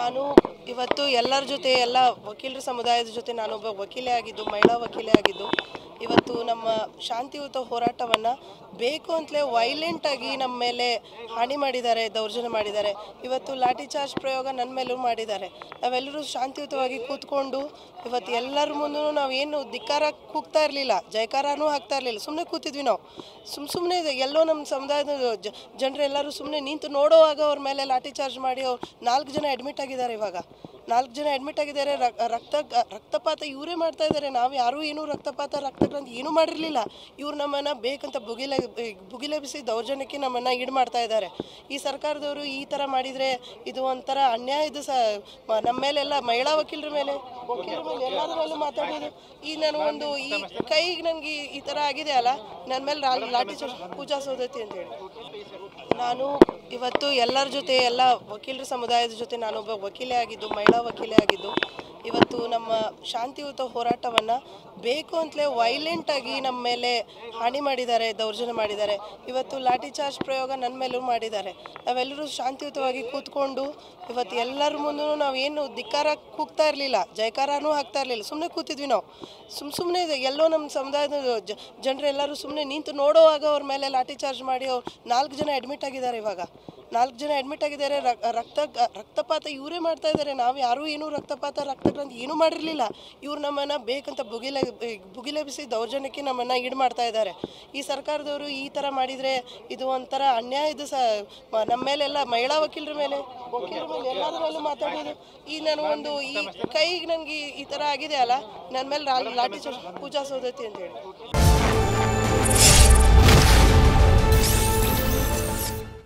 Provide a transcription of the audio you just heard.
ನಾನು ಇವತ್ತು ಎಲ್ಲರ ಜೊತೆ ಎಲ್ಲ ವಕೀಲರ ಸಮುದಾಯದ ಜೊತೆ ನಾನೊಬ್ಬ ವಕೀಲೆ ಆಗಿದ್ದು, ಮಹಿಳಾ ವಕೀಲೆ ಆಗಿದ್ದು, ಇವತ್ತು ನಮ್ಮ ಶಾಂತಿಯುತ ಹೋರಾಟವನ್ನು ಬೇಕು ಅಂತಲೇ ವೈಲೆಂಟಾಗಿ ನಮ್ಮ ಮೇಲೆ ಹಾನಿ ಮಾಡಿದ್ದಾರೆ, ದೌರ್ಜನ್ಯ ಮಾಡಿದ್ದಾರೆ. ಇವತ್ತು ಲಾಠಿ ಚಾರ್ಜ್ ಪ್ರಯೋಗ ನನ್ನ ಮೇಲೂ ಮಾಡಿದ್ದಾರೆ. ನಾವೆಲ್ಲರೂ ಶಾಂತಿಯುತವಾಗಿ ಕೂತ್ಕೊಂಡು ಇವತ್ತು ಎಲ್ಲರ ಮುಂದೂ ನಾವೇನು ಧಿಕ್ಕಾರ ಕೂಗ್ತಾ ಇರಲಿಲ್ಲ, ಜಯಕಾರನೂ ಹಾಕ್ತಾ ಇರಲಿಲ್ಲ, ಸುಮ್ಮನೆ ಕೂತಿದ್ವಿ. ನಾವು ಸುಮ್ಮನೆ ಎಲ್ಲೋ ನಮ್ಮ ಸಮುದಾಯದ ಜನರೆಲ್ಲರೂ ಸುಮ್ಮನೆ ನಿಂತು ನೋಡೋವಾಗ ಅವ್ರ ಮೇಲೆ ಲಾಠಿ ಚಾರ್ಜ್ ಮಾಡಿ ಅವ್ರು 4 ಜನ ಅಡ್ಮಿಟ್ ಆಗಿದ್ದಾರೆ. ಇವಾಗ 4 ಜನ ಅಡ್ಮಿಟ್ ಆಗಿದ್ದಾರೆ. ರಕ್ತಪಾತ ಇವರೇ ಮಾಡ್ತಾ ಇದ್ದಾರೆ. ನಾವು ಯಾರೂ ಏನೂ ರಕ್ತಕ್ರಾಂತಿ ಏನೂ ಮಾಡಿರಲಿಲ್ಲ. ಇವ್ರು ನಮ್ಮನ್ನು ಬೇಕಂತ ಭುಗಿಲೆಬ್ಬಿಸಿ ದೌರ್ಜನ್ಯಕ್ಕೆ ನಮ್ಮನ್ನು ಈಡು ಮಾಡ್ತಾ ಇದ್ದಾರೆ. ಈ ಸರ್ಕಾರದವರು ಈ ಥರ ಮಾಡಿದರೆ ಇದು ಒಂಥರ ಅನ್ಯಾಯ. ಇದು ನಮ್ಮ ಮೇಲೆಲ್ಲ ಮಹಿಳಾ ವಕೀಲರ ಮೇಲೆ ಎಲ್ಲರ ಮೇಲೂ ಮಾತಾಡೋದು. ಈ ನಾನು ಈ ಕೈಗೆ ನನಗೆ ಈ ಥರ ಆಗಿದೆ ಅಲ್ಲ, ನನ್ನ ಮೇಲೆ ಲಾಠಿ ಚಾರ್ಜ್ ಪೂಜಾ ಸೌದತ್ತಿ ಅಂತೇಳಿ. ನಾನು ಇವತ್ತು ಎಲ್ಲರ ಜೊತೆ ಎಲ್ಲ ವಕೀಲರ ಸಮುದಾಯದ ಜೊತೆ ನಾನೊಬ್ಬ ವಕೀಲೆ ಆಗಿದ್ದು, ಮಹಿಳಾ ವಕೀಲೆ ಆಗಿದ್ದು, ಇವತ್ತು ನಮ್ಮ ಶಾಂತಿಯುತ ಹೋರಾಟವನ್ನು ಬೇಕು ಅಂತಲೇ ವೈಲೆಂಟಾಗಿ ನಮ್ಮ ಮೇಲೆ ಹಾನಿ ಮಾಡಿದ್ದಾರೆ, ದೌರ್ಜನ್ಯ ಮಾಡಿದ್ದಾರೆ. ಇವತ್ತು ಲಾಠಿ ಚಾರ್ಜ್ ಪ್ರಯೋಗ ನನ್ನ ಮೇಲೂ ಮಾಡಿದ್ದಾರೆ. ನಾವೆಲ್ಲರೂ ಶಾಂತಿಯುತವಾಗಿ ಕೂತ್ಕೊಂಡು ಇವತ್ತು ಎಲ್ಲರ ಮುಂದೂ ನಾವೇನು ಧಿಕ್ಕಾರ ಕೂಗ್ತಾ ಇರಲಿಲ್ಲ, ಜಯಕಾರನೂ ಹಾಕ್ತಾ ಇರಲಿಲ್ಲ, ಸುಮ್ಮನೆ ಕೂತಿದ್ವಿ. ನಾವು ಸುಮ್ಮನೆ ಎಲ್ಲೋ ನಮ್ಮ ಸಮುದಾಯದ ಜನರೆಲ್ಲರೂ ಸುಮ್ಮನೆ ನಿಂತು ನೋಡೋವಾಗ ಅವ್ರ ಮೇಲೆ ಲಾಠಿ ಚಾರ್ಜ್ ಮಾಡಿ ಅವ್ರು 4 ಜನ ಅಡ್ಮಿಟ್ ಆಗಿದ್ದಾರೆ. ಇವಾಗ 4 ಜನ ಅಡ್ಮಿಟ್ ಆಗಿದ್ದಾರೆ. ರಕ್ತಪಾತ ಇವರೇ ಮಾಡ್ತಾ ಇದ್ದಾರೆ. ನಾವು ಯಾರೂ ಏನೂ ರಕ್ತಕ್ರಾಂತಿ ಏನೂ ಮಾಡಿರಲಿಲ್ಲ. ಇವ್ರು ನಮ್ಮನ್ನು ಬೇಕಂತ ಭುಗಿಲೆಬ್ಬಿಸಿ ದೌರ್ಜನ್ಯಕ್ಕೆ ನಮ್ಮನ್ನು ಈಡು ಮಾಡ್ತಾ ಇದ್ದಾರೆ. ಈ ಸರ್ಕಾರದವರು ಈ ಥರ ಮಾಡಿದರೆ ಇದು ಒಂಥರ ಅನ್ಯಾಯ. ಇದು ನಮ್ಮ ಮೇಲೆಲ್ಲ ಮಹಿಳಾ ವಕೀಲರ ಮೇಲೆ ಎಲ್ಲರ ಮೇಲೂ ಮಾತಾಡೋದು. ಈ ನಾನು ಈ ಕೈಗೆ ನನಗೆ ಈ ಥರ ಆಗಿದೆ ಅಲ್ಲ, ನನ್ನ ಮೇಲೆ ಲಾಠಿ ಚಾರ್ಜ್ ಪೂಜಾ ಸೌದತ್ತಿ ಅಂತೇಳಿ.